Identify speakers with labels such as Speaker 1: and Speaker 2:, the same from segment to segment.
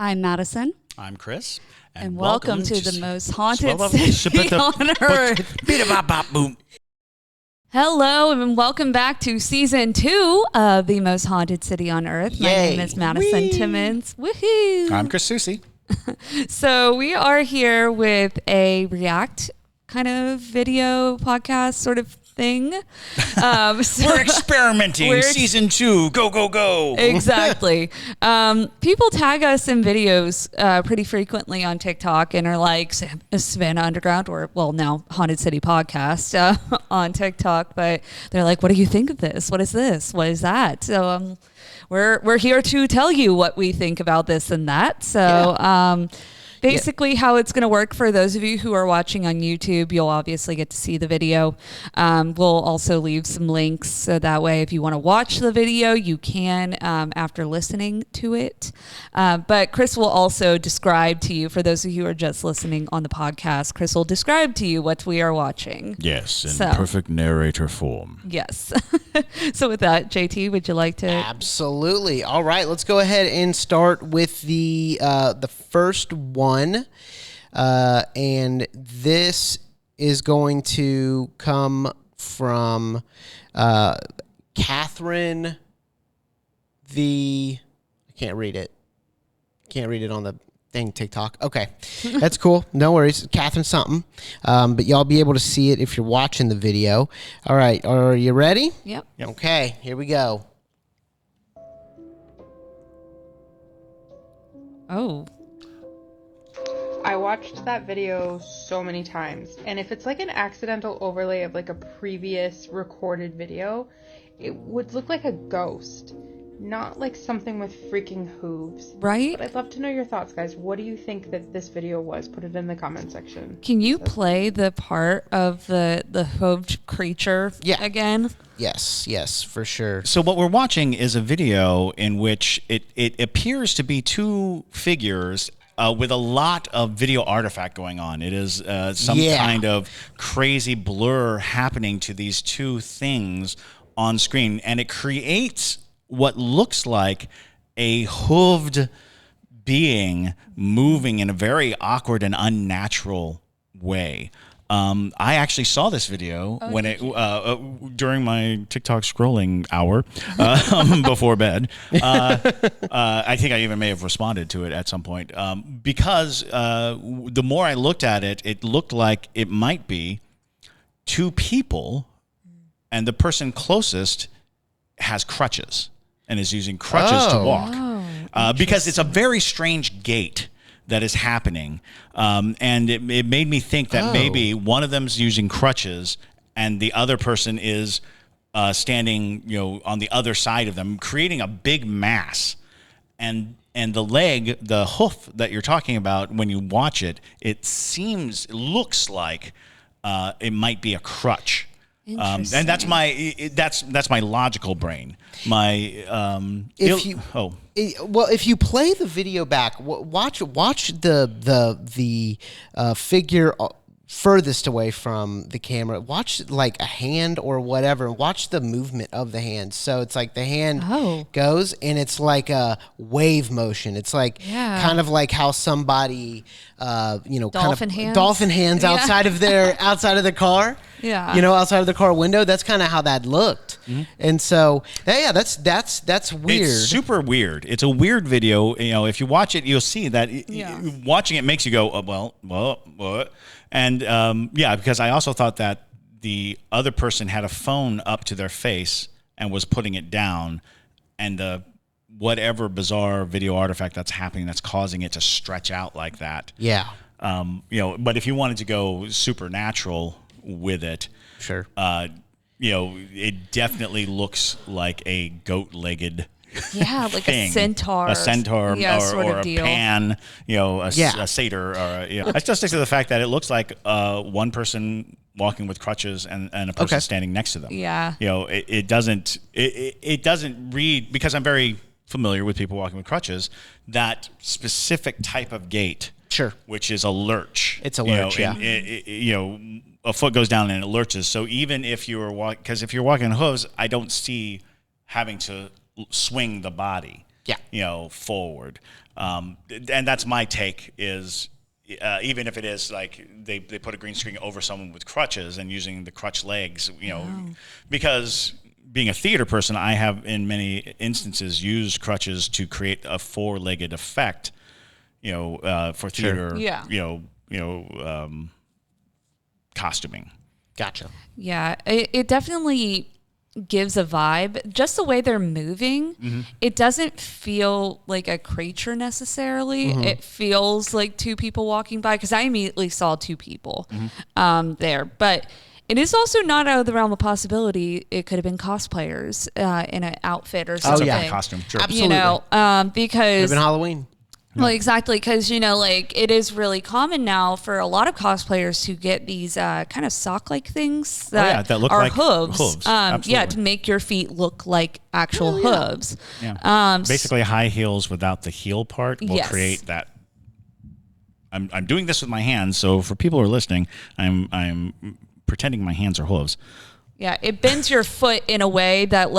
Speaker 1: I'm Madison.
Speaker 2: I'm Chris.
Speaker 1: And welcome to the most haunted city on earth. Hello, and welcome back to season 2 of the most haunted city on earth. My name is Madison Timmons. Woohoo!
Speaker 2: I'm Chris Susie.
Speaker 1: So we are here with a React kind of video podcast sort of thing.
Speaker 2: We're experimenting. Season 2. Go, go, go.
Speaker 1: Exactly. People tag us in videos pretty frequently on TikTok and are like Savannah Underground or, well, now Haunted City Podcast on TikTok. But they're like, what do you think of this? What is this? What is that? So we're here to tell you what we think about this and that. So basically how it's going to work for those of you who are watching on YouTube, you'll obviously get to see the video. We'll also leave some links so that way if you want to watch the video, you can after listening to it. But Chris will also describe to you, for those of you who are just listening on the podcast, Chris will describe to you what we are watching.
Speaker 2: Yes, in perfect narrator form.
Speaker 1: Yes. So with that, JT, would you like to?
Speaker 3: Absolutely. All right, let's go ahead and start with the first one. And this is going to come from Catherine I can't read it. Can't read it on the thing, TikTok. Okay, that's cool. No worries. Catherine something. But y'all be able to see it if you're watching the video. All right, are you ready?
Speaker 1: Yep.
Speaker 3: Okay, here we go.
Speaker 1: Oh.
Speaker 4: I watched that video so many times, and if it's like an accidental overlay of like a previous recorded video, it would look like a ghost, not like something with freaking hooves.
Speaker 1: Right?
Speaker 4: But I'd love to know your thoughts, guys. What do you think that this video was? Put it in the comment section.
Speaker 1: Can you play the part of the Hooved creature again?
Speaker 3: Yes, for sure.
Speaker 2: So what we're watching is a video in which it appears to be two figures with a lot of video artifact going on. It is some kind of crazy blur happening to these two things on screen, and it creates what looks like a hooved being moving in a very awkward and unnatural way. I actually saw this video when during my TikTok scrolling hour before bed. I think I even may have responded to it at some point because the more I looked at it, it looked like it might be two people, and the person closest has crutches and is using crutches to walk because it's a very strange gait that is happening. And it made me think that maybe one of them's using crutches and the other person is standing, on the other side of them, creating a big mass. And the leg, the hoof that you're talking about, when you watch it, it looks like it might be a crutch. And that's my logical brain. If
Speaker 3: you play the video back, watch the figure furthest away from the camera. Watch like a hand or whatever. Watch the movement of the hand. So it's like the hand goes, and it's like a wave motion. It's like kind of like how somebody,
Speaker 1: dolphin
Speaker 3: hands outside of the car.
Speaker 1: Yeah.
Speaker 3: Outside of the car window. That's kind of how that looked. Mm-hmm. And so, that's weird.
Speaker 2: It's super weird. It's a weird video. If you watch it, you'll see that watching it makes you go, what? And because I also thought that the other person had a phone up to their face and was putting it down, and the whatever bizarre video artifact that's happening that's causing it to stretch out like that.
Speaker 3: Yeah.
Speaker 2: But if you wanted to go supernatural with it,
Speaker 3: sure.
Speaker 2: It definitely looks like a goat-legged
Speaker 1: like
Speaker 2: thing.
Speaker 1: a centaur,
Speaker 2: or a
Speaker 1: deal.
Speaker 2: pan, a satyr, or I still stick to the fact that it looks like one person walking with crutches and a person standing next to them.
Speaker 1: Yeah,
Speaker 2: it doesn't read, because I'm very familiar with people walking with crutches, that specific type of gait.
Speaker 3: Sure.
Speaker 2: Which is a lurch.
Speaker 3: It's a lurch,
Speaker 2: a foot goes down and it lurches. So even if you were because if you're walking on hooves, I don't see having to swing the body, forward. And that's my take is, even if it is like they put a green screen over someone with crutches and using the crutch legs, because being a theater person, I have in many instances used crutches to create a four-legged effect, for theater, costuming.
Speaker 3: Gotcha.
Speaker 1: Yeah, it definitely gives a vibe. Just the way they're moving, it doesn't feel like a creature necessarily. It feels like two people walking by, because I immediately saw two people there. But it is also not out of the realm of possibility. It could have been cosplayers in an outfit or something.
Speaker 2: Oh, yeah, costume, sure.
Speaker 3: Absolutely.
Speaker 1: Because...
Speaker 3: Could have been Halloween.
Speaker 1: Well, exactly, because, it is really common now for a lot of cosplayers to get these kind of sock-like things that
Speaker 2: look
Speaker 1: are
Speaker 2: like
Speaker 1: hooves.
Speaker 2: Absolutely.
Speaker 1: To make your feet look like actual hooves.
Speaker 2: Yeah. Basically, high heels without the heel part will
Speaker 1: Yes.
Speaker 2: create that. I'm doing this with my hands, so for people who are listening, I'm pretending my hands are hooves.
Speaker 1: Yeah, it bends your foot in a way that,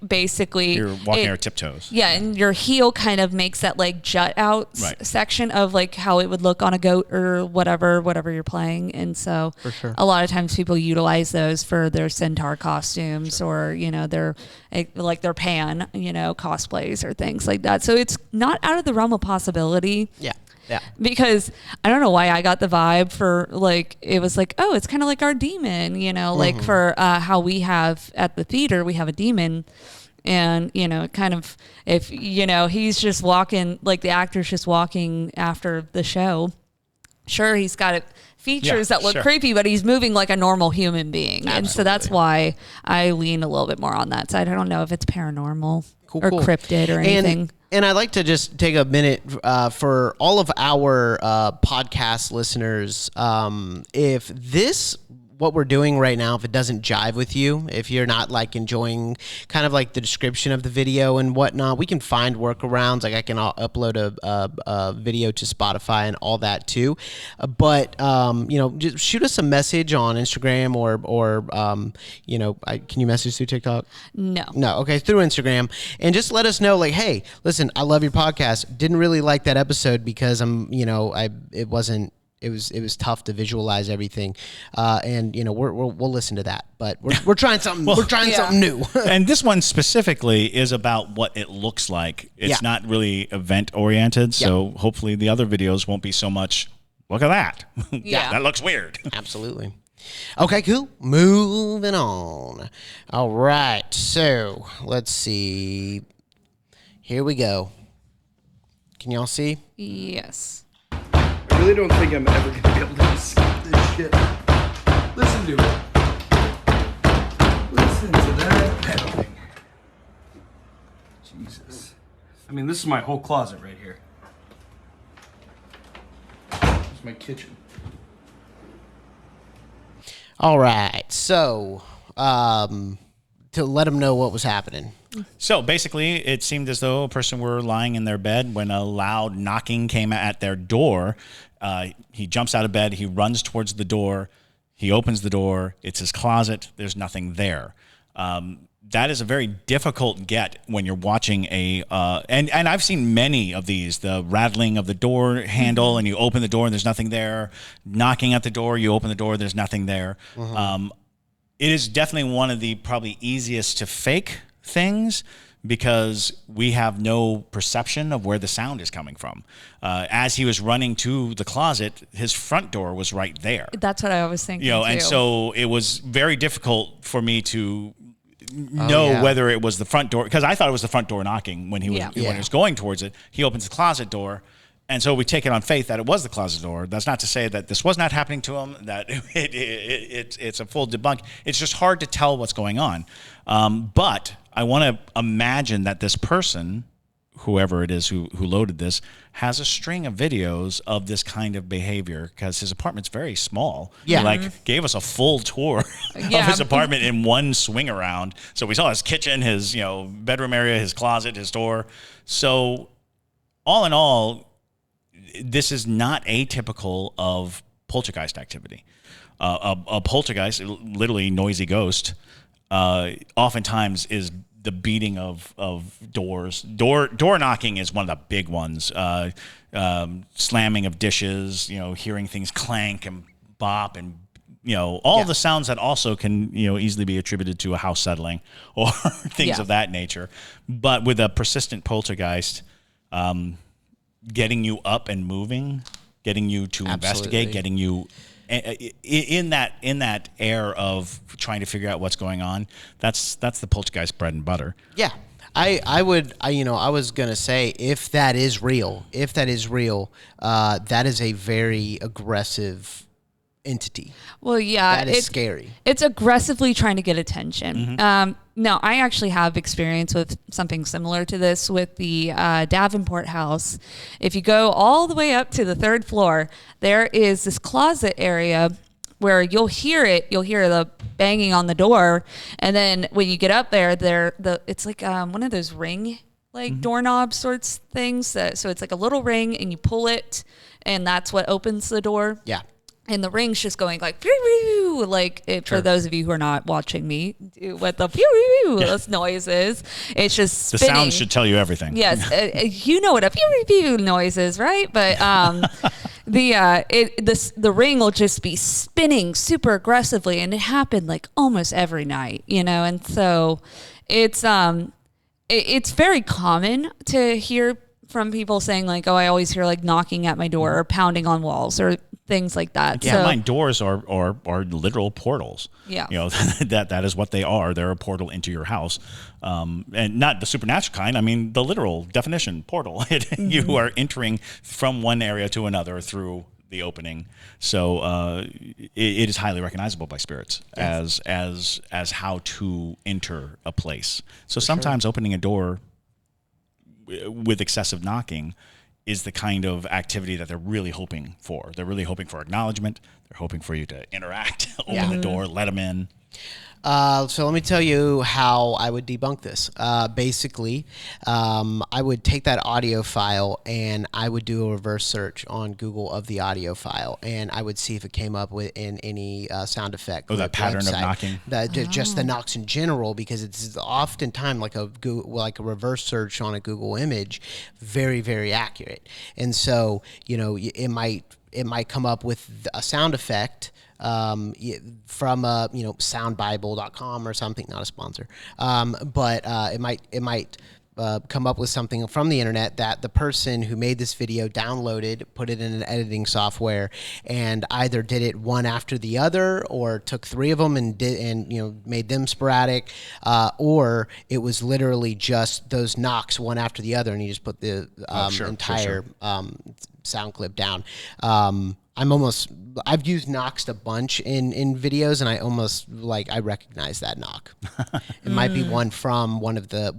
Speaker 1: basically...
Speaker 2: You're walking on tiptoes.
Speaker 1: Yeah, and your heel kind of makes that, jut out section of, how it would look on a goat or whatever you're playing. And so
Speaker 3: For sure.
Speaker 1: a lot of times people utilize those for their centaur costumes or, their pan, cosplays or things like that. So it's not out of the realm of possibility.
Speaker 3: Yeah. Yeah.
Speaker 1: Because I don't know why I got the vibe for it was oh, it's kind of like our demon, for how we have at the theater, we have a demon, and kind of if he's just walking, the actor's just walking after the show. Sure, he's got features that look creepy, but he's moving like a normal human being.
Speaker 3: Absolutely.
Speaker 1: And so that's why I lean a little bit more on that side. I don't know if it's paranormal or cryptid or anything.
Speaker 3: And I'd like to just take a minute for all of our podcast listeners. If this, what we're doing right now, if it doesn't jive with you, if you're not enjoying kind of the description of the video and whatnot, we can find workarounds. I can upload a video to Spotify and all that too. But just shoot us a message on Instagram or can you message through TikTok?
Speaker 1: No.
Speaker 3: Okay, through Instagram, and just let us know hey, listen, I love your podcast. Didn't really like that episode because it was tough to visualize everything, and we'll listen to that. But we're trying something. We're trying something new.
Speaker 2: And this one specifically is about what it looks like. It's not really event oriented, so hopefully the other videos won't be so much. Look at that.
Speaker 1: Yeah,
Speaker 2: that looks weird.
Speaker 3: Absolutely. Okay, cool. Moving on. All right. So let's see. Here we go. Can y'all see?
Speaker 1: Yes.
Speaker 5: I really don't think I'm ever going to be able to escape this shit. Listen to it. Listen to that pedaling. Jesus. I mean, this is my whole closet right here. This is my kitchen.
Speaker 3: All right. So, to let them know what was happening.
Speaker 2: So basically, it seemed as though a person were lying in their bed when a loud knocking came at their door. He jumps out of bed. He runs towards the door. He opens the door. It's his closet. There's nothing there. That is a very difficult get when you're watching and I've seen many of these, the rattling of the door handle and you open the door and there's nothing there. Knocking at the door, you open the door, there's nothing there. It is definitely one of the probably easiest to fake things because we have no perception of where the sound is coming from. As he was running to the closet, his front door was right there.
Speaker 1: That's what I was thinking.
Speaker 2: And so it was very difficult for me to know whether it was the front door, because I thought it was the front door knocking when he was going towards it. He opens the closet door. And so we take it on faith that it was the closet door. That's not to say that this was not happening to him, that it's a full debunk. It's just hard to tell what's going on. But I want to imagine that this person, whoever it is who loaded this, has a string of videos of this kind of behavior because his apartment's very small.
Speaker 3: Yeah.
Speaker 2: He gave us a full tour of his apartment in one swing around. So we saw his kitchen, his bedroom area, his closet, his door. So all in all, this is not atypical of poltergeist activity. A poltergeist, literally noisy ghost, oftentimes is the beating of doors. Door knocking is one of the big ones. Slamming of dishes, hearing things clank and bop, and all the sounds that also can easily be attributed to a house settling or things of that nature. But with a persistent poltergeist, getting you up and moving, getting you to investigate, getting you in that air of trying to figure out what's going on, that's the poltergeist bread and butter.
Speaker 3: Yeah. I was going to say, if that is real, that is a very aggressive entity.
Speaker 1: Well, yeah.
Speaker 3: That is scary.
Speaker 1: It's aggressively trying to get attention. Now, I actually have experience with something similar to this with the Davenport house. If you go all the way up to the 3rd floor, there is this closet area where you'll hear the banging on the door, and then when you get up there, it's like one of those ring doorknob sorts things. So it's like a little ring, and you pull it, and that's what opens the door.
Speaker 3: Yeah.
Speaker 1: And the ring's just going like, pew, pew, like for those of you who are not watching me, do what the pew, pew, pew, this noise is. It's just spinning.
Speaker 2: The sound should tell you everything.
Speaker 1: Yes, you know what a pew, pew, pew noise is, right? But the ring will just be spinning super aggressively, and it happened like almost every night, and so it's very common to hear from people saying like, oh, I always hear like knocking at my door or pounding on walls or things like that.
Speaker 2: Yeah, mine doors are literal portals.
Speaker 1: Yeah,
Speaker 2: that is what they are. They're a portal into your house, and not the supernatural kind. I mean, the literal definition, portal. You are entering from one area to another through the opening. So it is highly recognizable by spirits as how to enter a place. So sometimes opening a door with excessive knocking is the kind of activity that they're really hoping for. They're really hoping for acknowledgement. They're hoping for you to interact, open the door, let them in.
Speaker 3: So let me tell you how I would debunk this. Basically, I would take that audio file and I would do a reverse search on Google of the audio file, and I would see if it came up with in any sound effect.
Speaker 2: Oh, that pattern
Speaker 3: website.
Speaker 2: of knocking.
Speaker 3: Just the knocks in general, because it's oftentimes like a reverse search on a Google image, very, very accurate. And so it might come up with a sound effect from soundbible.com or something, not a sponsor, but it might come up with something from the internet that the person who made this video downloaded, put it in an editing software, and either did it one after the other, or took 3 of them and made them sporadic, or it was literally just those knocks one after the other, and you just put the entire sound clip down. I've used knocks a bunch in videos, and I recognize that knock. It might be one from one of the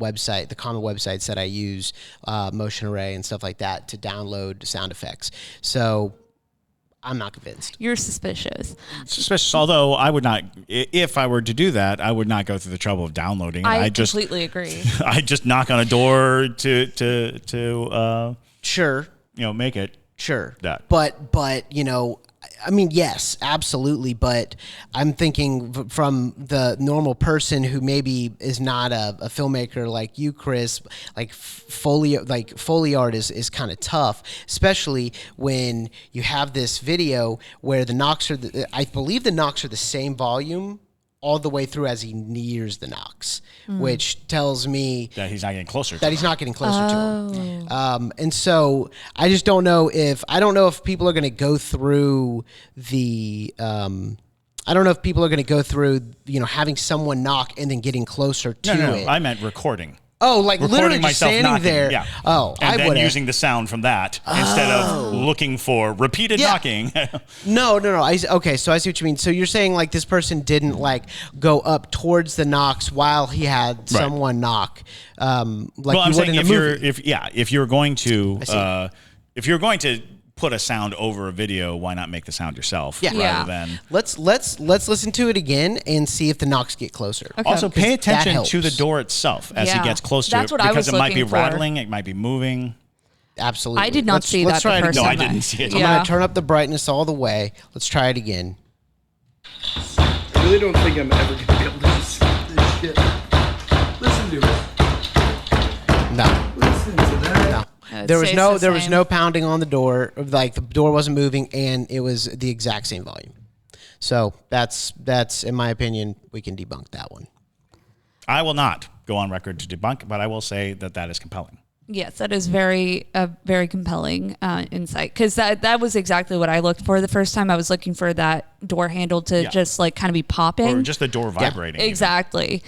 Speaker 3: common websites that I use, Motion Array and stuff like that, to download sound effects. So I'm not convinced.
Speaker 1: You're suspicious.
Speaker 2: Although I would not, if I were to do that, I would not go through the trouble of downloading it.
Speaker 1: I completely agree.
Speaker 2: I just knock on a door to
Speaker 3: sure,
Speaker 2: make it.
Speaker 3: Sure.
Speaker 2: That.
Speaker 3: But yes, absolutely. But I'm thinking from the normal person who maybe is not a filmmaker like you, Chris, like Foley art is kind of tough, especially when you have this video where the knocks are, I believe the knocks are the same volume all the way through as he nears the knocks, which tells me
Speaker 2: that he's not getting closer.
Speaker 3: To him. And so I just don't know if people are going to go through the. I don't know if people are going to go through having someone knock and then getting closer to it.
Speaker 2: No, I meant recording.
Speaker 3: Oh, like
Speaker 2: recording
Speaker 3: literally just standing
Speaker 2: knocking,
Speaker 3: there.
Speaker 2: Yeah.
Speaker 3: Oh,
Speaker 2: and
Speaker 3: I
Speaker 2: then
Speaker 3: would
Speaker 2: using the sound from that instead of looking for repeated knocking.
Speaker 3: No. Okay, so I see what you mean. So you're saying like this person didn't like go up towards the knocks while he had someone knock.
Speaker 2: I'm saying if you're going to put a sound over a video, why not make the sound yourself rather than
Speaker 3: let's listen to it again and see if the knocks get closer.
Speaker 1: Okay.
Speaker 2: Also pay attention to the door itself as it gets closer.
Speaker 1: That's what I was
Speaker 2: because it might be
Speaker 1: looking for.
Speaker 2: rattling, it might be moving.
Speaker 3: Absolutely.
Speaker 1: I did not see that the first time.
Speaker 2: No, I didn't see it.
Speaker 3: I'm going to turn up the brightness all the way. Let's try it again.
Speaker 5: I really don't think I'm ever going to be able to escape this shit. Listen Listen to it.
Speaker 3: No.
Speaker 5: Listen to that.
Speaker 3: No.
Speaker 1: I would
Speaker 3: There was
Speaker 1: say
Speaker 3: no
Speaker 1: it's the
Speaker 3: there was
Speaker 1: same.
Speaker 3: no pounding on the door. Like the door wasn't moving, and it was the exact same volume. So that's in my opinion, we can debunk that one.
Speaker 2: I will not go on record to debunk, but I will say that is compelling.
Speaker 1: Yes, that is very compelling insight, because that was exactly what I looked for the first time. I was looking for that door handle to just like kind of be popping,
Speaker 2: Or just the door vibrating. even.
Speaker 1: exactly.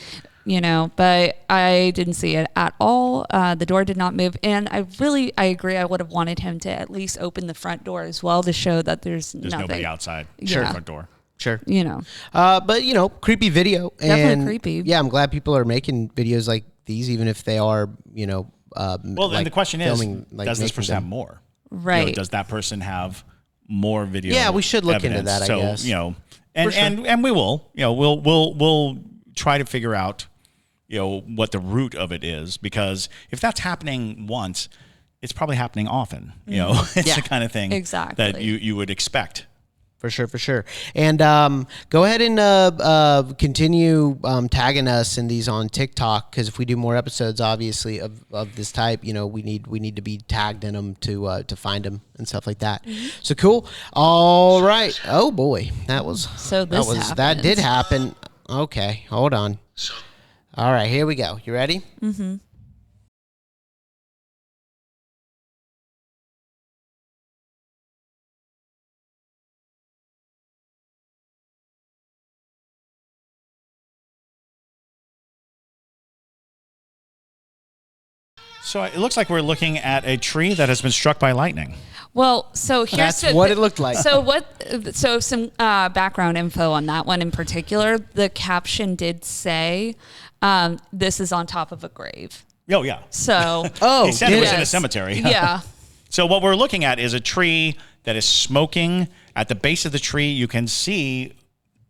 Speaker 1: But I didn't see it at all. The door did not move, and I agree. I would have wanted him to at least open the front door as well to show that there's
Speaker 2: There's
Speaker 1: nothing.
Speaker 2: nobody outside
Speaker 1: Sure.
Speaker 2: the front door.
Speaker 3: Sure.
Speaker 1: But
Speaker 3: Creepy video.
Speaker 1: Definitely
Speaker 3: and
Speaker 1: creepy.
Speaker 3: Yeah, I'm glad people are making videos like these, even if they are,
Speaker 2: Well,
Speaker 3: like
Speaker 2: then the question is,
Speaker 3: filming, like,
Speaker 2: does this
Speaker 3: making
Speaker 2: person
Speaker 3: them.
Speaker 2: have more?
Speaker 1: Right.
Speaker 2: Does that person have more video?
Speaker 3: Yeah, we should look into
Speaker 2: evidence?
Speaker 3: that, I
Speaker 2: So,
Speaker 3: guess.
Speaker 2: And we will. We'll try to figure out, what the root of it is, because if that's happening once, it's probably happening often. It's
Speaker 3: Yeah.
Speaker 2: the kind of thing
Speaker 1: Exactly.
Speaker 2: that you would expect.
Speaker 3: For sure. And go ahead and continue tagging us in these on TikTok, because if we do more episodes, obviously of this type, we need to be tagged in them to find them and stuff like that. So cool. All right. Oh boy, that did happen. Okay, hold on. All right, here we go. You ready?
Speaker 1: Mm-hmm.
Speaker 2: So it looks like we're looking at a tree that has been struck by lightning.
Speaker 1: Well, so here's
Speaker 3: That's what it looked like.
Speaker 1: So some background info on that one in particular. The caption did say, "This is on top of a grave."
Speaker 2: Oh, yeah.
Speaker 1: So,
Speaker 2: He said it was in a
Speaker 1: yes.
Speaker 2: cemetery.
Speaker 1: Yeah.
Speaker 2: So what we're looking at is a tree that is smoking. At the base of the tree, you can see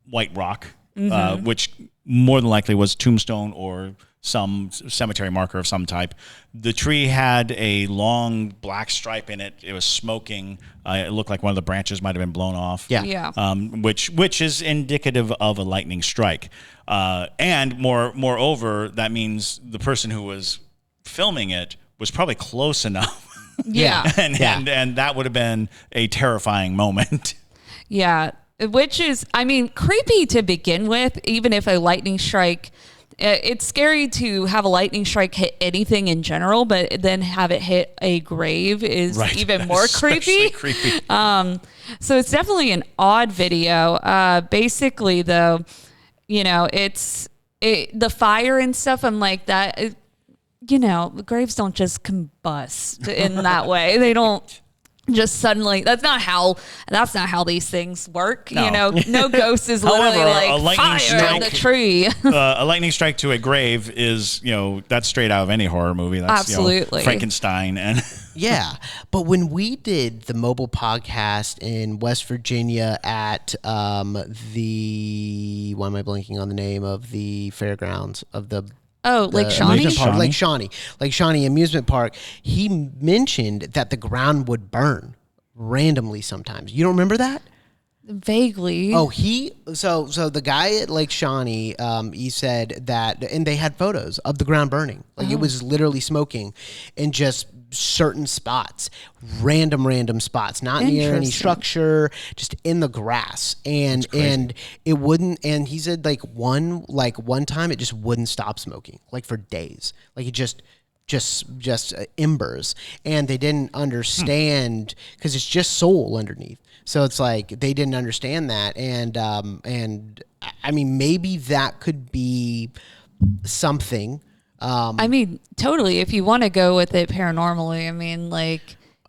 Speaker 2: white rock, which more than likely was tombstone or some cemetery marker of some type. The tree had a long black stripe in it. It was smoking. It looked like one of the branches might have been blown off.
Speaker 1: Yeah.
Speaker 2: Which is indicative of a lightning strike. And moreover, that means the person who was filming it was probably close enough.
Speaker 1: Yeah.
Speaker 2: And that would have been a terrifying moment.
Speaker 1: Yeah. Which is, creepy to begin with, even if a lightning strike, it's scary to have a lightning strike hit anything in general, but then have it hit a grave is even more creepy. So it's definitely an odd video. Basically, though, the fire and stuff, I'm like that. The graves don't just combust in that way. They don't just suddenly. That's not how these things work.
Speaker 2: No.
Speaker 1: No ghost is literally
Speaker 2: However,
Speaker 1: like
Speaker 2: a lightning
Speaker 1: fire in the
Speaker 2: strike-
Speaker 1: tree.
Speaker 2: A lightning strike to a grave is, that's straight out of any horror movie. That's
Speaker 1: Absolutely.
Speaker 2: Frankenstein and
Speaker 3: Yeah, but when we did the mobile podcast in West Virginia at the, why am I blanking on the name of the fairgrounds of the
Speaker 1: Lake Shawnee?
Speaker 3: amusement park,
Speaker 2: Shawnee?
Speaker 3: Lake Shawnee amusement park, he mentioned that the ground would burn randomly sometimes. You don't remember that?
Speaker 1: Vaguely.
Speaker 3: Oh, so the guy at Lake Shawnee, he said that, and they had photos of the ground burning. Like it was literally smoking in just certain spots, random spots, not near any
Speaker 1: Interesting.
Speaker 3: structure, just in the grass. And it wouldn't, and he said one time it just wouldn't stop smoking, like for days. Like it just embers, and they didn't understand because it's just soul underneath. So it's like they didn't understand that, and maybe that could be something.
Speaker 1: Totally. If you want to go with it paranormally,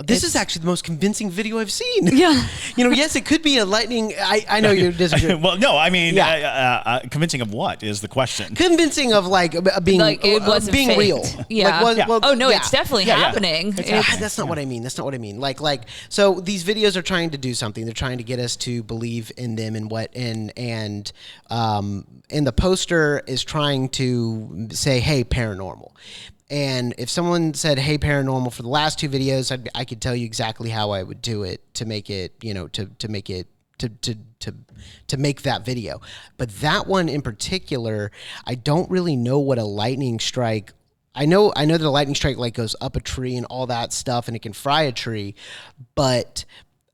Speaker 3: This is actually the most convincing video I've seen.
Speaker 1: Yeah.
Speaker 3: Yes, it could be a lightning. I know you disagree.
Speaker 2: well, no, convincing of what is the question?
Speaker 3: Convincing of being
Speaker 1: it wasn't
Speaker 3: being
Speaker 1: faked.
Speaker 3: real.
Speaker 1: Yeah. It's definitely happening.
Speaker 3: That's not what I mean. So these videos are trying to do something. They're trying to get us to believe in them and the poster is trying to say, hey, paranormal. And if someone said, hey, paranormal for the last two videos, I could tell you exactly how I would do it to make it, to make it to make that video. But that one in particular, I don't really know what a lightning strike. I know that a lightning strike like goes up a tree and all that stuff, and it can fry a tree, but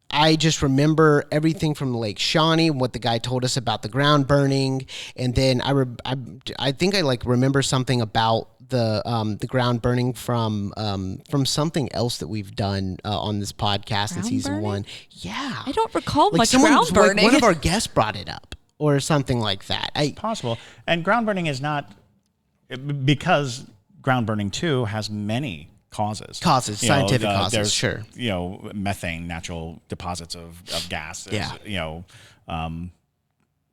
Speaker 3: I just remember everything from Lake Shawnee, what the guy told us about the ground burning, and then I think I like remember something about the ground burning from something else that we've done on this podcast in season
Speaker 1: burning?
Speaker 3: 1. Yeah,
Speaker 1: I don't recall
Speaker 3: like
Speaker 1: much
Speaker 3: someone,
Speaker 1: ground burning.
Speaker 3: Like one of our guests brought it up or something like that.
Speaker 2: Possible. And ground burning is not because ground burning too has many causes.
Speaker 3: Scientific causes,
Speaker 2: there's,
Speaker 3: sure.
Speaker 2: Methane, natural deposits of gas.
Speaker 3: Yeah.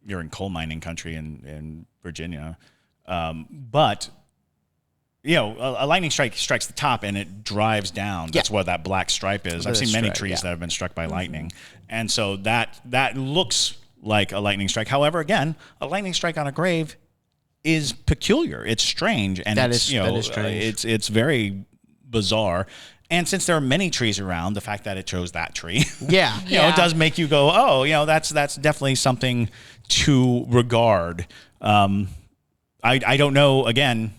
Speaker 2: You're in coal mining country in Virginia. But a lightning strike strikes the top and it drives down. That's what that black stripe is. I've seen many trees that have been struck by lightning. And so that looks like a lightning strike. However, again, a lightning strike on a grave is peculiar. It's strange. And
Speaker 3: that is strange.
Speaker 2: It's very bizarre. And since there are many trees around, the fact that it chose that tree, it does make you go, oh, that's definitely something to regard. I don't know, again,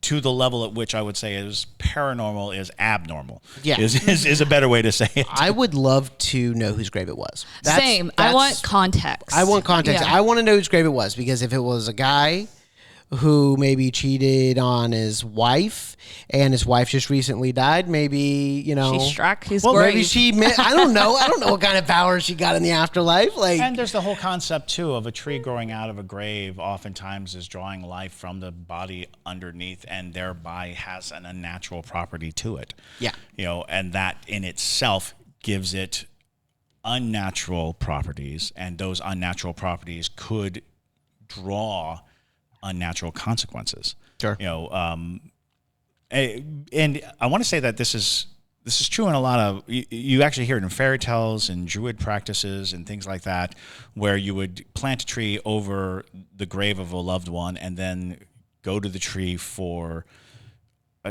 Speaker 2: to the level at which I would say is paranormal is abnormal. Yeah. Is a better way to say it.
Speaker 3: I would love to know whose grave it was.
Speaker 1: Same. I want context.
Speaker 3: I want context. Yeah. I want to know whose grave it was, because if it was a guy who maybe cheated on his wife and his wife just recently died, maybe,
Speaker 1: she struck his grave.
Speaker 3: Maybe I don't know what kind of power she got in the afterlife.
Speaker 2: And there's the whole concept too of a tree growing out of a grave oftentimes is drawing life from the body underneath and thereby has an unnatural property to it.
Speaker 3: Yeah.
Speaker 2: And that in itself gives it unnatural properties, and those unnatural properties could draw unnatural consequences.
Speaker 3: Sure.
Speaker 2: And I want to say that this is true in a lot of, you actually hear it in fairy tales and druid practices and things like that, where you would plant a tree over the grave of a loved one and then go to the tree for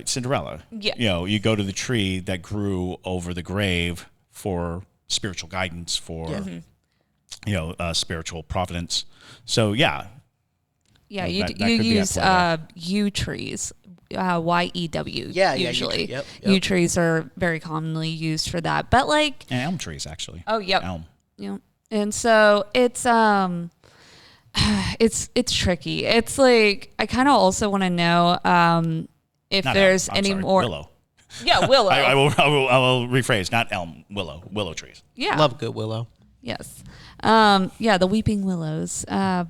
Speaker 2: Cinderella.
Speaker 1: Yeah.
Speaker 2: You go to the tree that grew over the grave for spiritual guidance, for spiritual providence. So
Speaker 1: yeah, you use yew trees, YEW. Usually,
Speaker 3: yep.
Speaker 1: Yew trees are very commonly used for that. But and
Speaker 2: elm trees actually.
Speaker 1: Oh, yep.
Speaker 2: Elm.
Speaker 1: Yeah, and so it's it's tricky. It's like I kind of also want to know if there's any more
Speaker 2: willow.
Speaker 1: Yeah, willow.
Speaker 2: I will rephrase, not elm, willow trees.
Speaker 1: Yeah,
Speaker 3: love good willow.
Speaker 1: Yes. The weeping willows. But I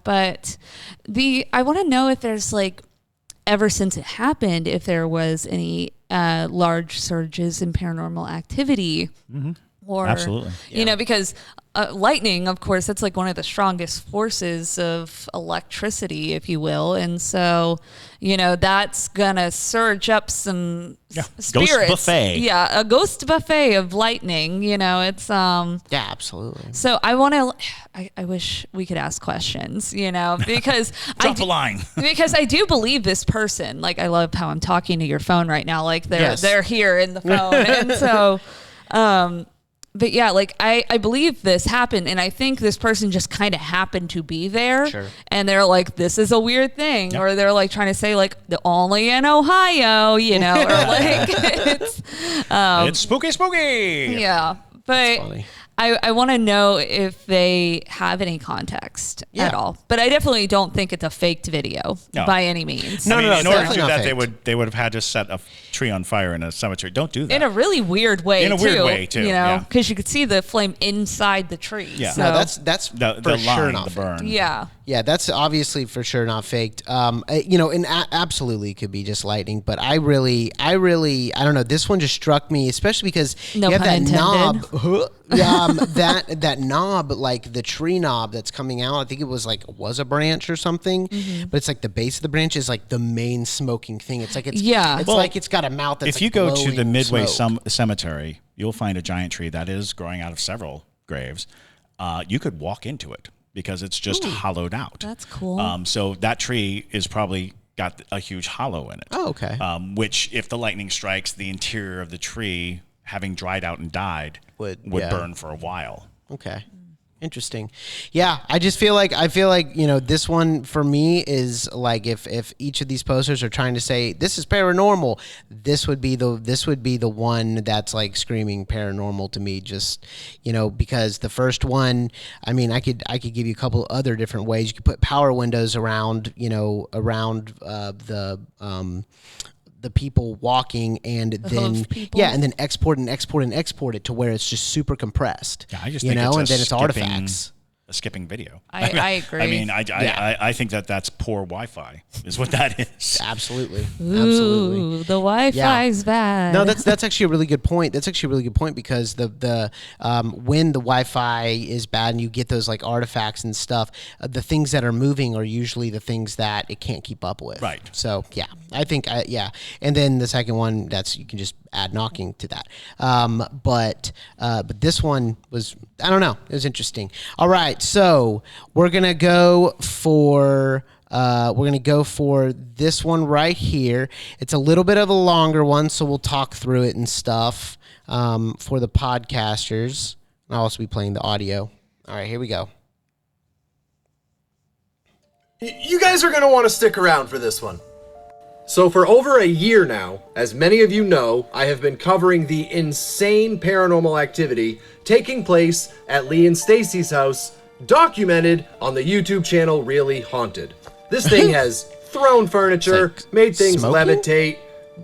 Speaker 1: want to know if there's ever since it happened, if there was any large surges in paranormal activity. Mm-hmm. Or,
Speaker 2: absolutely.
Speaker 1: Because lightning, of course, that's one of the strongest forces of electricity, if you will. And so, that's going to surge up some spirits.
Speaker 2: Ghost buffet.
Speaker 1: Yeah, a ghost buffet of lightning. It's...
Speaker 3: Yeah, absolutely.
Speaker 1: So I wish we could ask questions, because...
Speaker 2: Drop a line.
Speaker 1: Because I do believe this person. I love how I'm talking to your phone right now. They're here in the phone. And so... But yeah, I believe this happened, and I think this person just kind of happened to be there.
Speaker 3: Sure.
Speaker 1: And they're like, this is a weird thing. Or they're trying to say the only in Ohio, or
Speaker 2: it's spooky.
Speaker 1: Yeah. But I want to know if they have any context at all. But I definitely don't think it's a faked video by any means.
Speaker 2: No. In order to do that, they would have had to set a tree on fire in a cemetery. Don't do that.
Speaker 1: In a really weird way,
Speaker 2: too.
Speaker 1: Because you could see the flame inside the tree.
Speaker 3: Yeah,
Speaker 1: so.
Speaker 3: no, that's for sure not
Speaker 2: the burn.
Speaker 1: Yeah.
Speaker 3: Yeah, that's obviously for sure not faked. And absolutely could be just lightning. But I don't know. This one just struck me, especially because
Speaker 1: no
Speaker 3: you have
Speaker 1: pun
Speaker 3: that
Speaker 1: intended.
Speaker 3: knob. that knob, the tree knob that's coming out. I think it was a branch or something. Mm-hmm. But it's the base of the branch is the main smoking thing. It's it's got a mouth that's
Speaker 2: if you go to the Midway
Speaker 3: Cemetery,
Speaker 2: you'll find a giant tree that is growing out of several graves. You could walk into it because it's just hollowed out.
Speaker 1: That's cool.
Speaker 2: So that tree is probably got a huge hollow in it.
Speaker 3: Oh, okay.
Speaker 2: Which, if the lightning strikes, the interior of the tree, having dried out and died, would burn for a while.
Speaker 3: Okay. Interesting. Yeah, I feel like this one for me is like if each of these posters are trying to say this is paranormal, this would be the one that's like screaming paranormal to me, just because the first one, I mean, I could give you a couple other different ways. You could put power windows around the people walking, and then and then export it to where it's just super compressed.
Speaker 2: Yeah, I just think it's
Speaker 3: and then it's artifacts.
Speaker 2: A skipping video.
Speaker 1: I agree.
Speaker 2: I mean, I think that's poor Wi-Fi is what that is.
Speaker 3: Absolutely.
Speaker 1: Ooh, the Wi-Fi's bad.
Speaker 3: No, that's actually a really good point. That's actually a really good point, because the when the Wi-Fi is bad and you get those like artifacts and stuff, the things that are moving are usually the things that it can't keep up with.
Speaker 2: Right.
Speaker 3: So yeah, I think and then the second one, you can just add knocking to that. But this one was, I don't know, it was interesting. All right, so we're gonna go for this one right here. It's a little bit of a longer one, so we'll talk through it and stuff for the podcasters. I'll also be playing the audio. All right, here we go.
Speaker 6: You guys are gonna want to stick around for this one. So for over a year now, as many of you know, I have been covering the insane paranormal activity taking place at Lee and Stacy's house, documented on the YouTube channel Really Haunted. This thing has thrown furniture, made things
Speaker 3: smoking?
Speaker 6: levitate,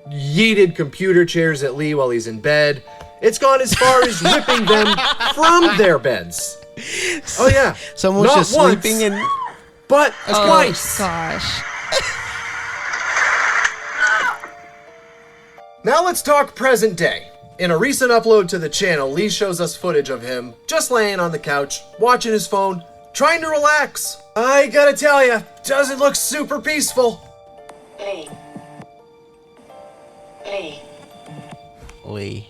Speaker 6: yeeted computer chairs at Lee while he's in bed. It's gone as far as ripping them from their beds. Oh yeah,
Speaker 3: Someone was
Speaker 6: not
Speaker 3: just
Speaker 6: once,
Speaker 3: sleeping in.
Speaker 6: but
Speaker 1: oh
Speaker 6: twice.
Speaker 1: gosh.
Speaker 6: Now let's talk present day. In a recent upload to the channel, Lee shows us footage of him just laying on the couch, watching his phone, trying to relax. I gotta tell ya, doesn't look super peaceful.
Speaker 7: Lee.
Speaker 3: Lee.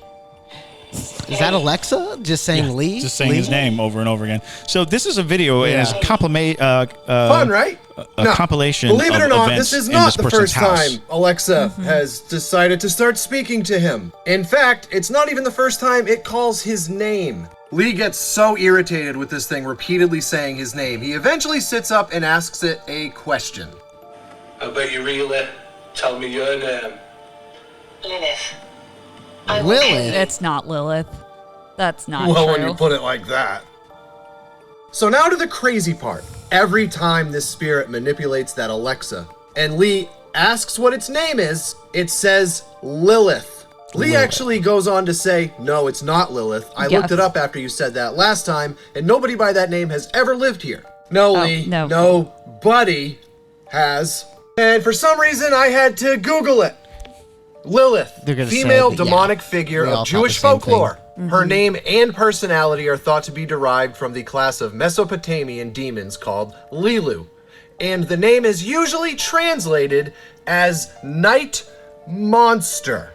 Speaker 3: Is that Alexa just saying Lee?
Speaker 2: Just saying
Speaker 3: Lee?
Speaker 2: his name over and over again. So this is a video. It is
Speaker 6: Fun, right?
Speaker 2: a compilation.
Speaker 6: Believe it or
Speaker 2: of
Speaker 6: not,
Speaker 2: events
Speaker 6: this is
Speaker 2: in
Speaker 6: not
Speaker 2: this
Speaker 6: the
Speaker 2: person's
Speaker 6: first
Speaker 2: house.
Speaker 6: time Alexa has decided to start speaking to him. In fact, it's not even the first time it calls his name. Lee gets so irritated with this thing repeatedly saying his name, he eventually sits up and asks it a question.
Speaker 8: I bet you really tell me your name.
Speaker 7: Lilith.
Speaker 3: Lilith?
Speaker 1: It's not Lilith. That's not
Speaker 6: Well,
Speaker 1: true.
Speaker 6: when you put it like that. So now to the crazy part. Every time this spirit manipulates that Alexa, and Lee asks what its name is, it says Lilith. Lee actually goes on to say, no, it's not Lilith. I looked it up after you said that last time, and nobody by that name has ever lived here. No, Lee.
Speaker 1: no.
Speaker 6: Nobody has. And for some reason, I had to Google it. Lilith,
Speaker 3: They're gonna say
Speaker 6: female
Speaker 3: that, yeah.
Speaker 6: demonic figure
Speaker 3: We all
Speaker 6: of
Speaker 3: thought
Speaker 6: Jewish
Speaker 3: the same
Speaker 6: folklore. Her name and personality are thought to be derived from the class of Mesopotamian demons called Lilu. And the name is usually translated as night monster.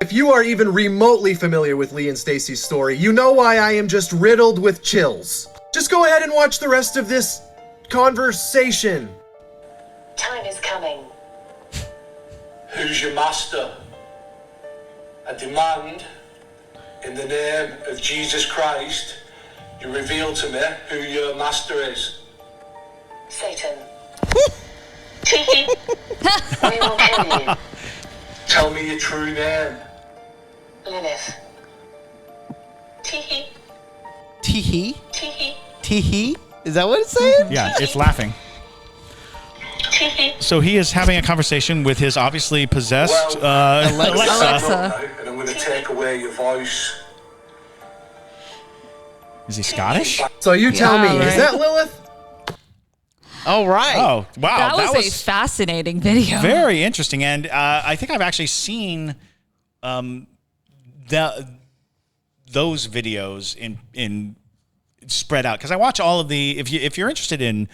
Speaker 6: If you are even remotely familiar with Lee and Stacy's story, you know why I am just riddled with chills. Just go ahead and watch the rest of this conversation.
Speaker 7: Time is coming.
Speaker 8: Who's your master? I demand, in the name of Jesus Christ, you reveal to me who your master is.
Speaker 7: Satan. We will kill you.
Speaker 8: Tell me your true name.
Speaker 7: Lilith. Teehee.
Speaker 3: Teehee?
Speaker 7: Teehee.
Speaker 3: Teehee? Is that what it's saying?
Speaker 2: Yeah, it's laughing.
Speaker 7: Teehee.
Speaker 2: So he is having a conversation with his obviously possessed
Speaker 8: Well,
Speaker 1: Alexa.
Speaker 8: And I'm going to take away your voice.
Speaker 2: Is he Scottish?
Speaker 6: So you tell me,
Speaker 1: right.
Speaker 6: is that Lilith?
Speaker 3: All right.
Speaker 2: Oh, wow.
Speaker 1: That was a fascinating video.
Speaker 2: very interesting. And I think I've actually seen those videos in spread out, because I watch all of the. If you're interested in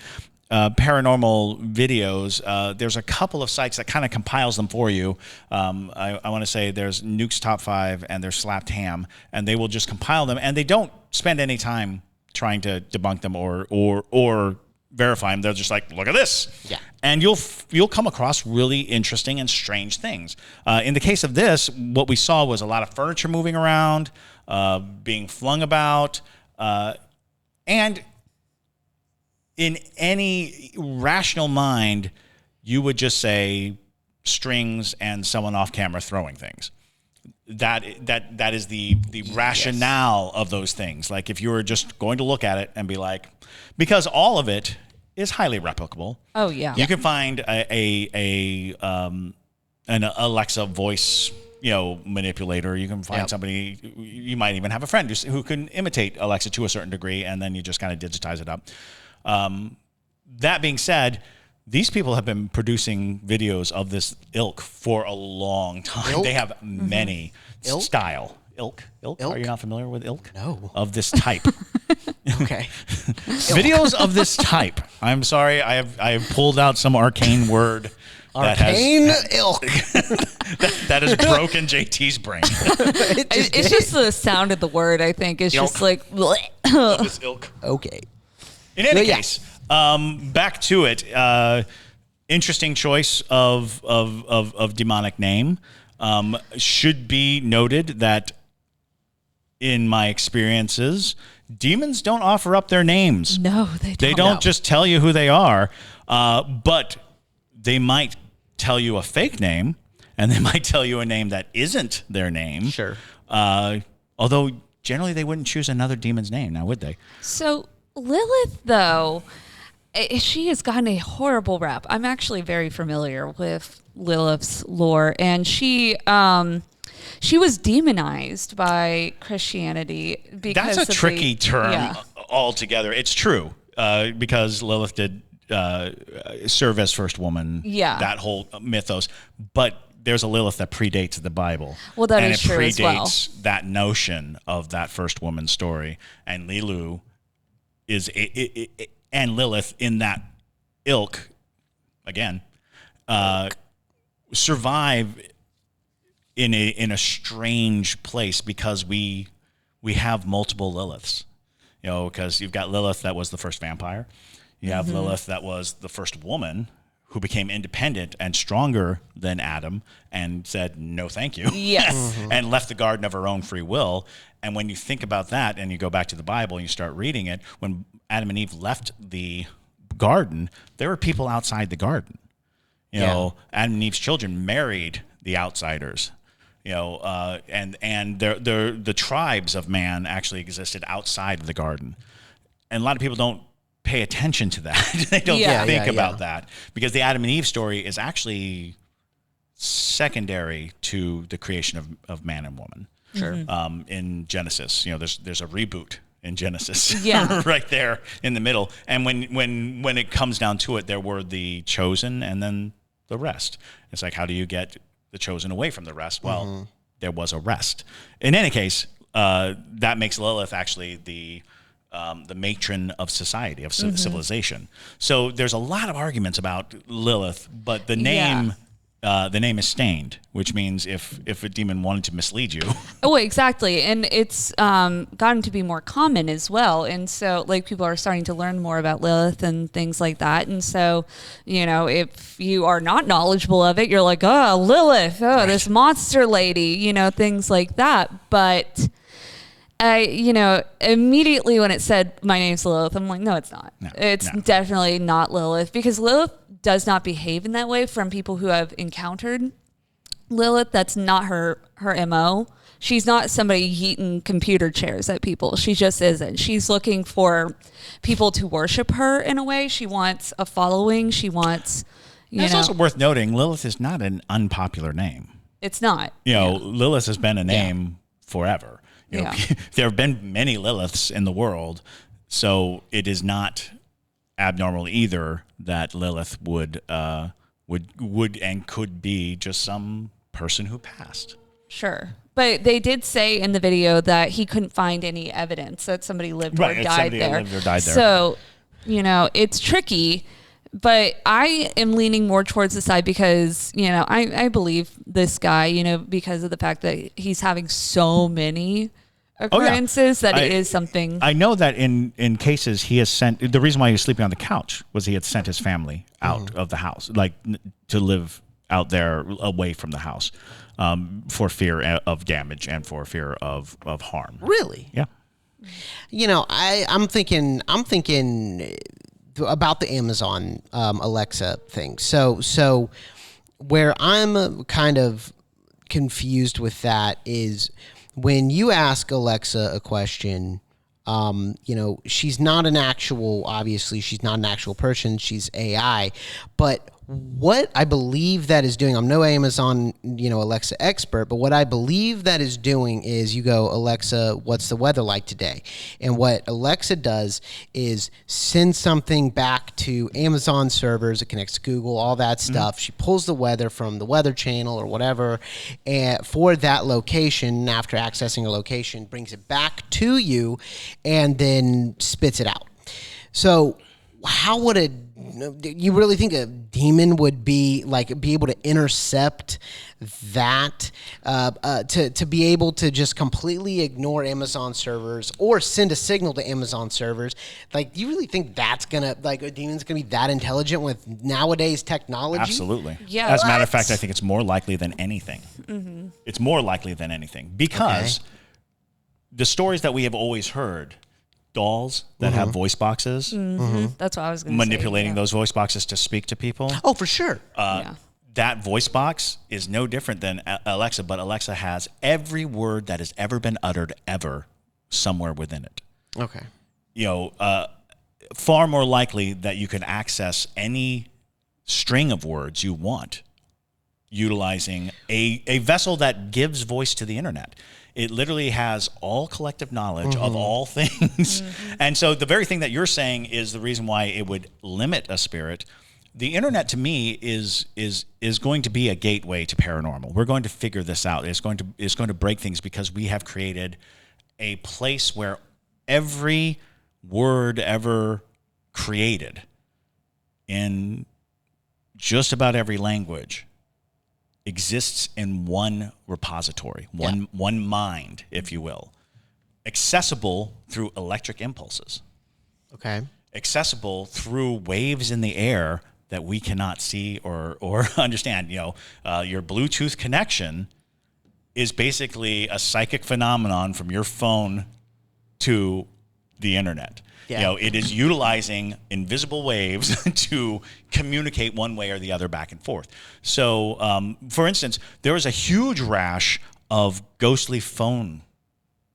Speaker 2: paranormal videos, there's a couple of sites that kind of compiles them for you. I want to say there's Nuke's Top 5 and there's Slapped Ham, and they will just compile them, and they don't spend any time trying to debunk them or verify them. They're just like, look at this.
Speaker 3: Yeah.
Speaker 2: And you'll come across really interesting and strange things. In the case of this, what we saw was a lot of furniture moving around, being flung about, and in any rational mind, you would just say strings and someone off camera throwing things. That is the rationale of those things. Like if you were just going to look at it and be like, because all of it is highly replicable.
Speaker 1: Oh yeah.
Speaker 2: You can find an Alexa voice, manipulator. You can find somebody. You might even have a friend who can imitate Alexa to a certain degree, and then you just kind of digitize it up. That being said, these people have been producing videos of this ilk for a long time.
Speaker 3: Ilk?
Speaker 2: They have many
Speaker 3: Ilk?
Speaker 2: style. Ilk?
Speaker 3: Ilk?
Speaker 2: Are you not familiar with ilk?
Speaker 3: No.
Speaker 2: Of this type.
Speaker 3: Okay.
Speaker 2: Videos of this type. I'm sorry, I have pulled out some arcane word
Speaker 3: Arcane ilk.
Speaker 2: that has broken JT's brain.
Speaker 1: It's just the sound of the word. I think it's just like.
Speaker 2: Of this ilk.
Speaker 3: Okay.
Speaker 2: In any case, back to it. Interesting choice of demonic name. Should be noted that in my experiences, demons don't offer up their names.
Speaker 1: No, they don't.
Speaker 2: They don't just tell you who they are, but they might tell you a fake name, and they might tell you a name that isn't their name.
Speaker 3: Sure.
Speaker 2: Although generally they wouldn't choose another demon's name, now would they?
Speaker 1: So Lilith, though, she has gotten a horrible rap. I'm actually very familiar with Lilith's lore, and she was demonized by Christianity because
Speaker 2: that's a tricky term
Speaker 1: Yeah.
Speaker 2: altogether. It's true because Lilith did serve as first woman.
Speaker 1: Yeah.
Speaker 2: That whole mythos, but there's a Lilith that predates the Bible.
Speaker 1: Well, that
Speaker 2: and
Speaker 1: is
Speaker 2: it
Speaker 1: true as well.
Speaker 2: predates that notion of that first woman story, and Lilu is and Lilith in that ilk again survive in a strange place because we have multiple Liliths, because you've got Lilith that was the first vampire, you have Lilith that was the first woman who became independent and stronger than Adam and said no thank you.
Speaker 1: Yes.
Speaker 2: And left the garden of her own free will. And when you think about that and you go back to the Bible and you start reading it, when Adam and Eve left the garden, there were people outside the garden. Adam and Eve's children married the outsiders. And the tribes of man actually existed outside of the garden. And a lot of people don't pay attention to that. They don't think about that, because the Adam and Eve story is actually secondary to the creation of man and woman.
Speaker 3: Sure.
Speaker 2: In Genesis, there's a reboot in Genesis,
Speaker 1: Yeah.
Speaker 2: right there in the middle. And when it comes down to it, there were the chosen and then the rest. It's like, how do you get the chosen away from the rest? Well, there was a rest. In any case, that makes Lilith actually the matron of society, of civilization. So there's a lot of arguments about Lilith, but the name is stained, which means if a demon wanted to mislead you.
Speaker 1: Oh, exactly. And it's gotten to be more common as well. And so people are starting to learn more about Lilith and things like that. And so, if you are not knowledgeable of it, you're like, oh, Lilith, this monster lady, things like that. But immediately when it said my name's Lilith, I'm like, no, it's not. It's definitely not Lilith, because Lilith does not behave in that way. From people who have encountered Lilith, that's not her MO. She's not somebody yeeting computer chairs at people. She just isn't. She's looking for people to worship her in a way. She wants a following. She wants,
Speaker 2: It's also worth noting, Lilith is not an unpopular name.
Speaker 1: It's not.
Speaker 2: Lilith has been a name forever. There have been many Liliths in the world, so it is not abnormal either that Lilith would and could be just some person who passed.
Speaker 1: Sure. But they did say in the video that he couldn't find any evidence that somebody lived or died there.
Speaker 2: Lived or died there.
Speaker 1: So, it's tricky, but I am leaning more towards the side because, I believe this guy, because of the fact that he's having so many occurrences that it is something.
Speaker 2: I know that in cases he has sent, the reason why he was sleeping on the couch was he had sent his family out of the house, to live out there away from the house, for fear of damage and for fear of harm.
Speaker 3: Really?
Speaker 2: Yeah.
Speaker 3: I'm thinking about the Amazon Alexa thing. So where I'm kind of confused with that is when you ask Alexa a question, she's not obviously she's not an actual person, she's AI, but what I believe that is doing, I'm no Amazon, Alexa expert, but what I believe that is doing is you go, Alexa, what's the weather like today? And what Alexa does is send something back to Amazon servers. It connects to Google, all that stuff. She pulls the weather from the Weather Channel or whatever and for that location. After accessing a location, brings it back to you and then spits it out. So how would you really think a demon would be able to intercept that to be able to just completely ignore Amazon servers or send a signal to Amazon servers? Do you really think that's a demon's gonna be that intelligent with nowadays technology?
Speaker 2: Absolutely.
Speaker 1: Yeah.
Speaker 2: As a matter of fact, I think it's more likely than anything. Mm-hmm. It's more likely than anything because the stories that we have always heard, dolls that have voice boxes,
Speaker 1: That's what I was going to say.
Speaker 2: manipulating those voice boxes to speak to people.
Speaker 3: Oh, for sure.
Speaker 2: That voice box is no different than Alexa, but Alexa has every word that has ever been uttered ever somewhere within it.
Speaker 3: Okay.
Speaker 2: Far more likely that you can access any string of words you want utilizing a vessel that gives voice to the internet. It literally has all collective knowledge of all things. And so the very thing that you're saying is the reason why it would limit a spirit. The internet to me is going to be a gateway to paranormal. We're going to figure this out. It's going to break things because we have created a place where every word ever created in just about every language exists in one repository, one mind, if you will, accessible through electric impulses.
Speaker 3: Okay.
Speaker 2: Accessible through waves in the air that we cannot see or understand. Your Bluetooth connection is basically a psychic phenomenon from your phone to the internet. Yeah. It is utilizing invisible waves to communicate one way or the other back and forth. So, for instance, there was a huge rash of ghostly phone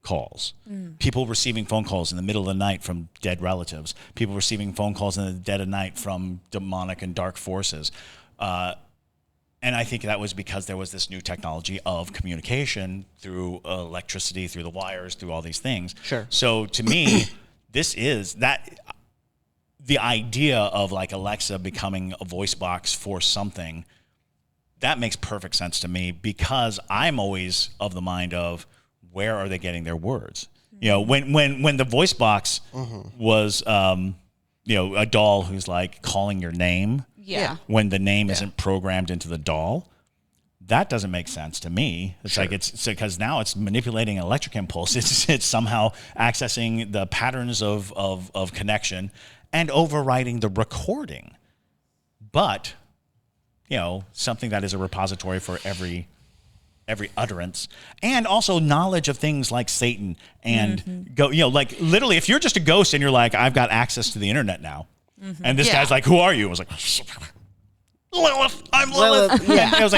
Speaker 2: calls. People receiving phone calls in the middle of the night from dead relatives. People receiving phone calls in the dead of night from demonic and dark forces. And I think that was because there was this new technology of communication through electricity, through the wires, through all these things.
Speaker 3: Sure.
Speaker 2: So to me, this is the idea of Alexa becoming a voice box for something. That makes perfect sense to me because I'm always of the mind of where are they getting their words? When the voice box was a doll who's calling your name.
Speaker 1: Yeah.
Speaker 2: When the name isn't programmed into the doll. That doesn't make sense to me. It's it's because now it's manipulating electric impulse. It's somehow accessing the patterns of connection and overriding the recording. But, something that is a repository for every utterance and also knowledge of things like Satan and literally if you're just a ghost and you're I've got access to the internet now. And this guy's who are you? I was Lilith, I'm Lilith. Yeah. I was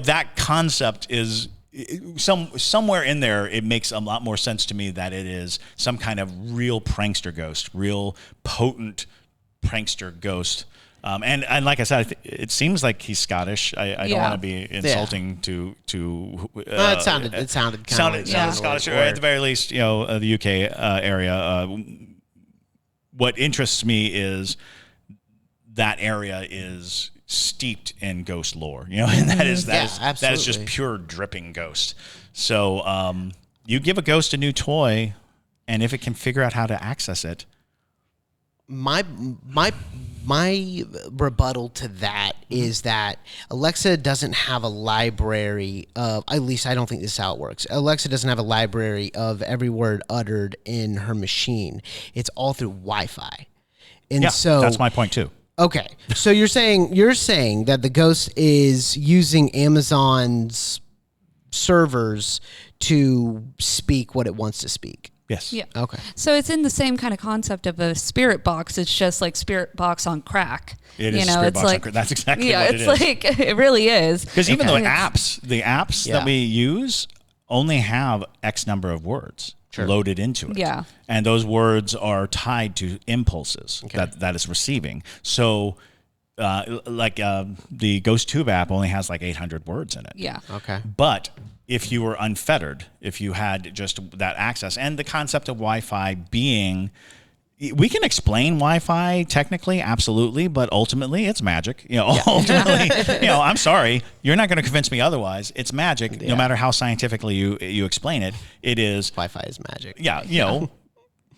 Speaker 2: that concept is somewhere in there. It makes a lot more sense to me that it is some kind of real prankster ghost, real potent prankster ghost. And like I said, it seems like he's Scottish. I don't want to be insulting to.
Speaker 3: It sounded
Speaker 2: Scottish, or at the very least, the UK area. What interests me is that area is steeped in ghost lore, and that is just pure dripping ghost. So you give a ghost a new toy, and if it can figure out how to access it,
Speaker 3: my rebuttal to that is that Alexa doesn't have a library of, at least I don't think this is how it works. Alexa doesn't have a library of every word uttered in her machine. It's all through Wi-Fi. And so
Speaker 2: that's my point too.
Speaker 3: Okay. So you're saying that the ghost is using Amazon's servers to speak what it wants to speak.
Speaker 2: Yes.
Speaker 1: Yeah.
Speaker 3: Okay.
Speaker 1: So it's in the same kind of concept of a spirit box. It's just like spirit box on crack.
Speaker 2: It is
Speaker 1: you know,
Speaker 2: spirit
Speaker 1: it's
Speaker 2: box on
Speaker 1: like,
Speaker 2: crack. That's exactly
Speaker 1: yeah,
Speaker 2: what
Speaker 1: it's
Speaker 2: it is.
Speaker 1: like it really is.
Speaker 2: Because even though
Speaker 1: And
Speaker 2: the apps
Speaker 3: Yeah.
Speaker 2: that we use only have X number of words loaded into it.
Speaker 1: Yeah.
Speaker 2: And those words are tied to impulses that is receiving. So the Ghost Tube app only has like 800 words in it.
Speaker 1: Yeah.
Speaker 3: Okay.
Speaker 2: But if you were unfettered, if you had just that access, and the concept of Wi-Fi being, we can explain Wi-Fi technically, absolutely, but ultimately it's magic. Ultimately, I'm sorry, you're not going to convince me otherwise. It's magic, no matter how scientifically you explain it. It is
Speaker 3: Wi-Fi is magic.
Speaker 2: Yeah,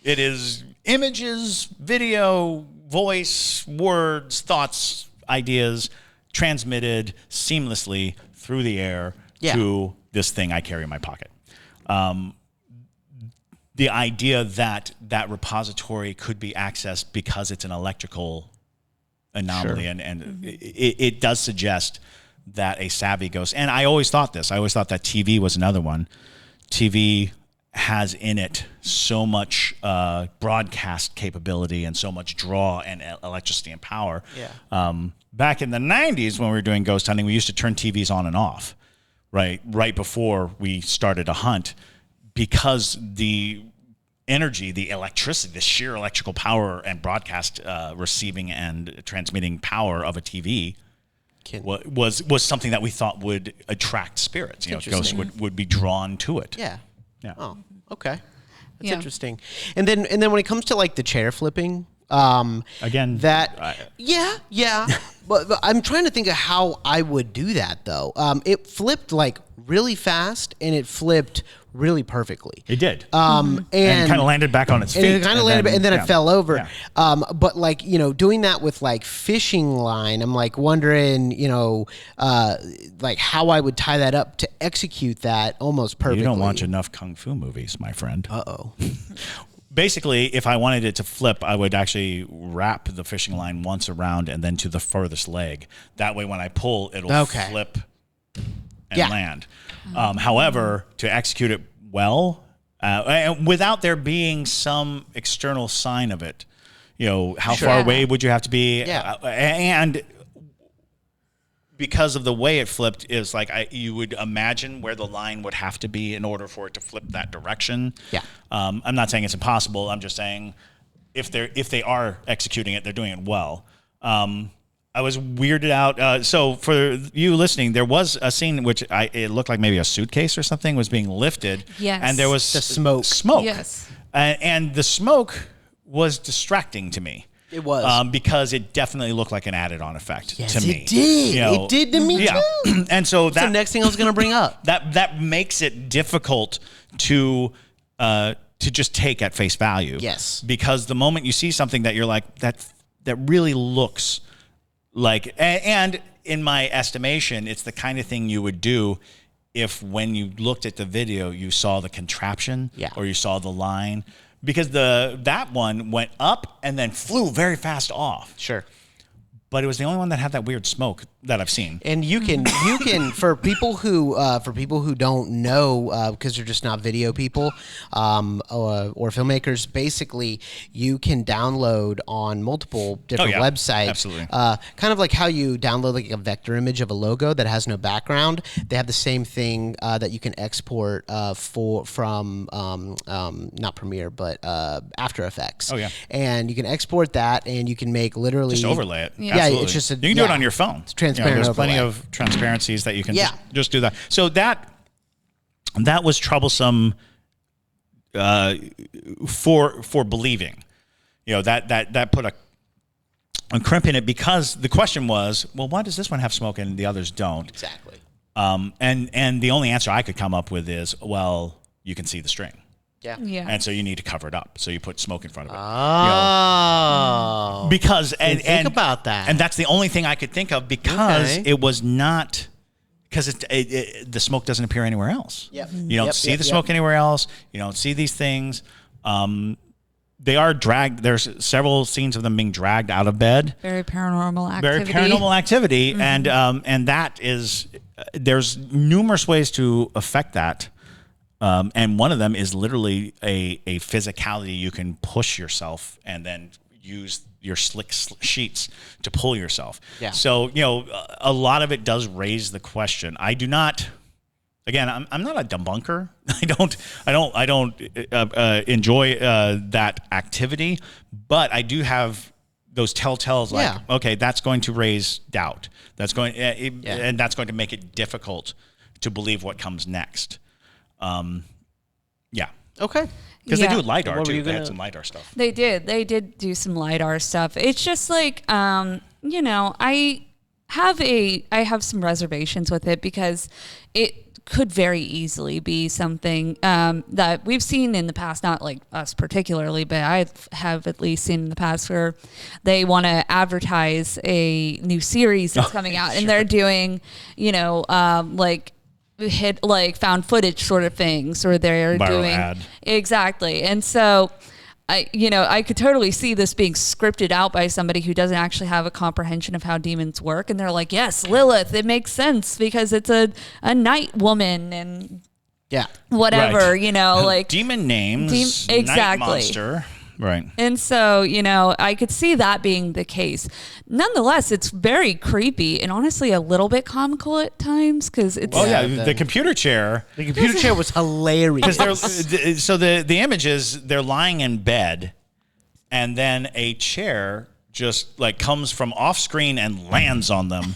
Speaker 2: it is images, video, voice, words, thoughts, ideas transmitted seamlessly through the air to this thing I carry in my pocket. The idea that that repository could be accessed because it's an electrical anomaly, and it does suggest that a savvy ghost, and I always thought that TV was another one. TV has in it so much broadcast capability and so much draw and electricity and power. Back in the 90s when we were doing ghost hunting, we used to turn TVs on and off, right before we started a hunt, because the energy, the electricity, the sheer electrical power and broadcast receiving and transmitting power of a TV was something that we thought would attract spirits. Ghosts would be drawn to it.
Speaker 3: Yeah.
Speaker 2: Yeah.
Speaker 3: Oh, okay. That's
Speaker 1: Yeah.
Speaker 3: interesting. And then when it comes to like the chair flipping,
Speaker 2: Again,
Speaker 3: but I'm trying to think of how I would do that though. It flipped like really fast and it flipped really perfectly.
Speaker 2: it did.
Speaker 3: And
Speaker 2: And kind of landed back on its feet.
Speaker 3: And it kind of landed, and then it fell over.
Speaker 2: Yeah.
Speaker 3: But like, doing that with like fishing line, I'm like wondering, like how I would tie that up to execute that almost perfectly.
Speaker 2: You don't watch enough kung fu movies, my friend.
Speaker 3: Uh-oh.
Speaker 2: Basically, if I wanted it to flip, I would actually wrap the fishing line once around and then to the furthest leg. That way, when I pull, it'll flip and land. However, to execute it well, and without there being some external sign of it, how far away would you have to be? And because of the way it flipped, is like you would imagine where the line would have to be in order for it to flip that direction.
Speaker 3: Yeah.
Speaker 2: I'm not saying it's impossible. I'm just saying if they are executing it, they're doing it well. I was weirded out. So for you listening, there was a scene in which it looked like maybe a suitcase or something was being lifted.
Speaker 1: Yes.
Speaker 2: And there was
Speaker 3: The smoke.
Speaker 1: Yes.
Speaker 2: And the smoke was distracting to me.
Speaker 3: It was.
Speaker 2: Because it definitely looked like an added-on effect to me.
Speaker 3: It did. It did to me too.
Speaker 2: And so
Speaker 3: That's the next thing I was going to bring up.
Speaker 2: that makes it difficult to just take at face value.
Speaker 3: Yes.
Speaker 2: Because the moment you see something that you're like, that really looks like, and in my estimation, it's the kind of thing you would do if when you looked at the video, you saw the contraption or you saw the line. Because that one went up and then flew very fast off.
Speaker 3: Sure.
Speaker 2: But it was the only one that had that weird smoke that I've seen.
Speaker 3: And you can for people who don't know, because they're just not video people or filmmakers, basically you can download on multiple different websites.
Speaker 2: Absolutely.
Speaker 3: Kind of like how you download like a vector image of a logo that has no background. They have the same thing that you can export from not Premiere but After Effects.
Speaker 2: Oh yeah.
Speaker 3: And you can export that, and you can make literally
Speaker 2: Just overlay it.
Speaker 3: Yeah,
Speaker 2: Absolutely.
Speaker 3: it's just
Speaker 2: you can do it on your phone.
Speaker 3: It's transparent.
Speaker 2: There's plenty
Speaker 3: overlay.
Speaker 2: of transparencies that you can just do that. So that was troublesome for believing. That put a crimp in it, because the question was, well, why does this one have smoke and the others don't?
Speaker 3: Exactly.
Speaker 2: And the only answer I could come up with is, well, you can see the string.
Speaker 1: Yeah.
Speaker 2: And so you need to cover it up. So you put smoke in front of it.
Speaker 3: Oh.
Speaker 2: Because
Speaker 3: think about that.
Speaker 2: And that's the only thing I could think of, because it was not, because the smoke doesn't appear anywhere else.
Speaker 3: Yep.
Speaker 2: You don't see the smoke anywhere else. You don't see these things. They are dragged. There's several scenes of them being dragged out of bed.
Speaker 1: Very paranormal activity.
Speaker 2: And that is, there's numerous ways to affect that. And one of them is literally a physicality. You can push yourself and then use your slick sheets to pull yourself.
Speaker 3: Yeah.
Speaker 2: So, a lot of it does raise the question. I do not, again, I'm not a debunker. I don't enjoy that activity, but I do have those telltales like, okay, that's going to raise doubt. That's going, and that's going to make it difficult to believe what comes next. Yeah.
Speaker 3: Okay.
Speaker 2: Because they do LiDAR
Speaker 3: What were
Speaker 2: too.
Speaker 3: you
Speaker 2: They
Speaker 3: gonna-
Speaker 2: had some LiDAR stuff.
Speaker 1: They did do some LiDAR stuff. It's just like, I have some reservations with it because it could very easily be something that we've seen in the past, not like us particularly, but I have at least seen in the past where they want to advertise a new series that's coming out and they're doing, like found footage sort of things, or they're
Speaker 2: Viral
Speaker 1: doing
Speaker 2: ad.
Speaker 1: Exactly. And so I could totally see this being scripted out by somebody who doesn't actually have a comprehension of how demons work. And they're like, yes, Lilith, it makes sense because it's a night woman and whatever,
Speaker 2: Right.
Speaker 1: like
Speaker 2: demon names,
Speaker 1: exactly.
Speaker 2: night monster. Right.
Speaker 1: And so, I could see that being the case. Nonetheless, it's very creepy and honestly a little bit comical at times because it's.
Speaker 2: Oh yeah, the computer chair.
Speaker 3: The computer chair was hilarious.
Speaker 2: Because so the image is they're lying in bed, and then a chair just like comes from off screen and lands on them,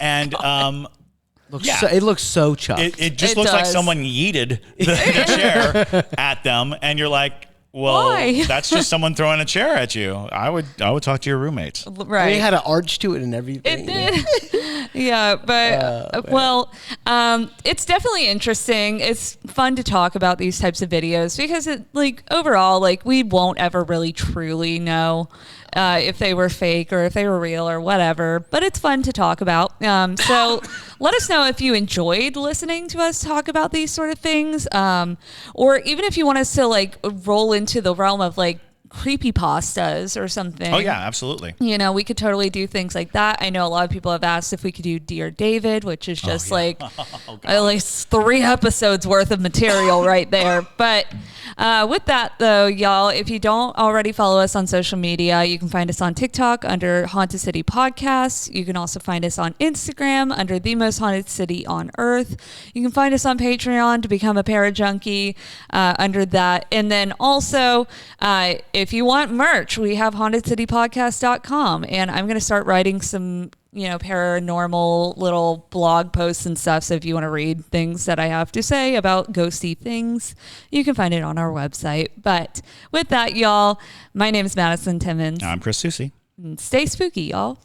Speaker 2: and
Speaker 3: it looks so chucked.
Speaker 2: it just
Speaker 1: It
Speaker 2: looks like
Speaker 1: does.
Speaker 2: someone yeeted the chair at them, and you're like, well,
Speaker 1: Why?
Speaker 2: that's just someone throwing a chair at you. I would talk to your roommates.
Speaker 1: Right.
Speaker 3: It had an arch to it and everything.
Speaker 1: It did. Yeah, but it's definitely interesting. It's fun to talk about these types of videos because overall, we won't ever really truly know if they were fake or if they were real or whatever, but it's fun to talk about. So let us know if you enjoyed listening to us talk about these sort of things, or even if you want us to roll into the realm of creepypastas or something.
Speaker 2: Oh yeah, absolutely.
Speaker 1: We could totally do things like that. I know a lot of people have asked if we could do Dear David, which is just at least 3 episodes worth of material right there. But with that, though, y'all, if you don't already follow us on social media, you can find us on TikTok under Haunted City Podcasts. You can also find us on Instagram under The Most Haunted City on Earth. You can find us on Patreon to become a Parajunkie under that. And then also, if you want merch, we have hauntedcitypodcast.com, and I'm going to start writing some, paranormal little blog posts and stuff. So if you want to read things that I have to say about ghosty things, you can find it on our website. But with that, y'all, my name is Madison Timmons.
Speaker 2: I'm Chris Susi.
Speaker 1: Stay spooky, y'all.